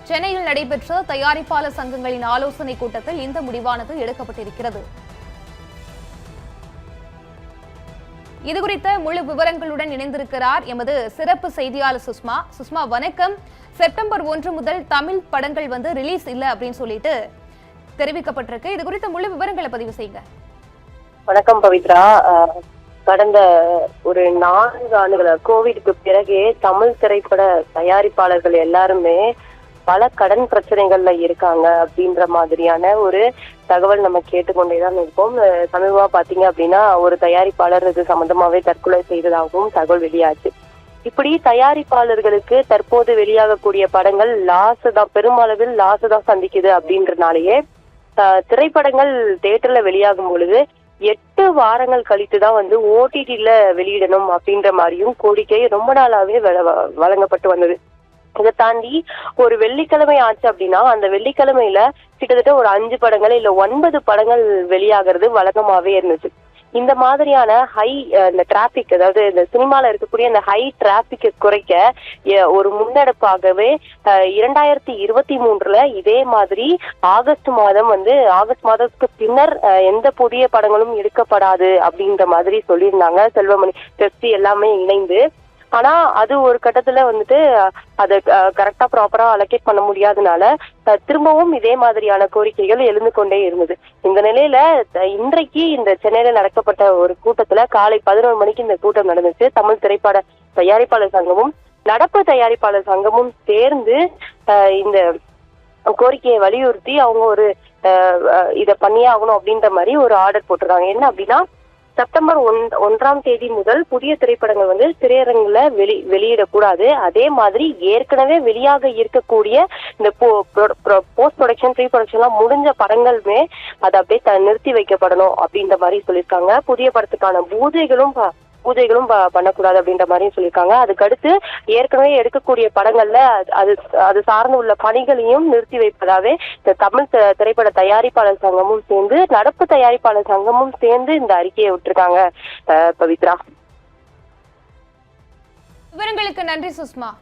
சென்னையில் நடைபெற்ற தயாரிப்பாளர் சங்கங்களின் ஆலோசனைக் கூட்டத்தில் இந்த முடிவானது எடுக்கப்பட்டிருக்கிறது. இதுகுறித்த முழு விவரங்களுடன் இணைந்திருக்கிறார் எமது சிறப்பு செய்தியாளர் சுஷ்மா. சுஷ்மா, வணக்கம். செப்டம்பர் 1 முதல் தமிழ் படங்கள் ரிலீஸ் இல்லை அப்படின்னு சொல்லிட்டு தெரிவிக்கப்பட்டிருக்கு. இது குறித்த முழு விவரங்களை பதிவு செய்யுங்க. வணக்கம் பவித்ரா. கடந்த ஒரு 4 ஆண்டுகள கோவிடுக்கு பிறகே தமிழ் திரைப்பட தயாரிப்பாளர்கள் எல்லாருமே பல கடன் பிரச்சனைகள்ல இருக்காங்க அப்படின்ற மாதிரியான ஒரு தகவல் நம்ம கேட்டுக்கொண்டேதான் இருக்கோம். சமீபமா பாத்தீங்க அப்படின்னா ஒரு தயாரிப்பாளர் இது சம்பந்தமாவே தற்கொலை செய்ததாகவும் தகவல் வெளியாச்சு. இப்படி தயாரிப்பாளர்களுக்கு தற்போது வெளியாகக்கூடிய படங்கள் பெருமளவில் லாஸ் தான் சந்திக்குது அப்படின்றனாலேயே திரைப்படங்கள் தியேட்டர்ல வெளியாகும் பொழுது 8 வாரங்கள் கழித்துதான் OTT-ல வெளியிடணும் அப்படின்ற மாதிரியும் கோரிக்கை ரொம்ப நாளாவே வழங்கப்பட்டு வந்தது. இதை தாண்டி ஒரு வெள்ளிக்கிழமை ஆச்சு அப்படின்னா அந்த வெள்ளிக்கிழமையில கிட்டத்தட்ட ஒரு 5 படங்கள் இல்ல 9 படங்கள் வெளியாகிறது வழக்கமாவே இருந்துச்சு. இந்த மாதிரியான இந்த டிராபிக், அதாவது இந்த சினிமால இருக்கக்கூடிய இந்த ஹை டிராபிக்கை குறைக்க ஒரு முன்னெடுப்பாகவே 2023 இதே மாதிரி ஆகஸ்ட் மாதத்துக்கு பின்னர் எந்த புதிய படங்களும் எடுக்கப்படாது அப்படின்ற மாதிரி சொல்லியிருந்தாங்க செல்வமணி டெஸ்டி எல்லாமே இணைந்து. ஆனா அது ஒரு கட்டத்துல அதை கரெக்டா ப்ராப்பரா அலோகேட் பண்ண முடியாதனால திரும்பவும் இதே மாதிரியான கோரிக்கைகள் எழுந்து கொண்டே இருந்தது. இந்த நிலையில இன்றைக்கு இந்த சென்னையில நடக்கப்பட்ட ஒரு கூட்டத்துல காலை 11 மணிக்கு இந்த கூட்டம் நடந்துச்சு. தமிழ் திரைப்பட தயாரிப்பாளர் சங்கமும் நடப்பு தயாரிப்பாளர் சங்கமும் சேர்ந்து இந்த கோரிக்கையை வலியுறுத்தி அவங்க ஒரு இதை பண்ணியே ஆகணும் அப்படின்ற மாதிரி ஒரு ஆர்டர் போட்டிருக்காங்க. என்ன அப்படின்னா, செப்டம்பர் 1ஆம் தேதி முதல் புதிய திரைப்படங்கள் திரையரங்குல வெளியிடக்கூடாது. அதே மாதிரி ஏற்கனவே வெளியாக இருக்கக்கூடிய இந்த போஸ்ட் ப்ரொடக்ஷன், ப்ரீ ப்ரொடக்ஷன் எல்லாம் முடிஞ்ச படங்களுமே அதை அப்படியே நிறுத்தி வைக்கப்படணும் அப்படின்ற மாதிரி சொல்லியிருக்காங்க. புதிய படத்துக்கான பூஜைகளும் பண்ணக்கூடாது அப்படின்ற மாதிரியும் சொல்லியிருக்காங்க. அதுக்கடுத்து ஏற்கனவே எடுக்கக்கூடிய படங்கள்ல அது சார்ந்து உள்ள பணிகளையும் நிறுத்தி வைப்பதாவே இந்த தமிழ் திரைப்பட தயாரிப்பாளர் சங்கமும் சேர்ந்து நடப்பு தயாரிப்பாளர் சங்கமும் சேர்ந்து இந்த அறிக்கையை விட்டுருக்காங்க. பவித்ரா, விவரங்களுக்கு நன்றி சுஷ்மா.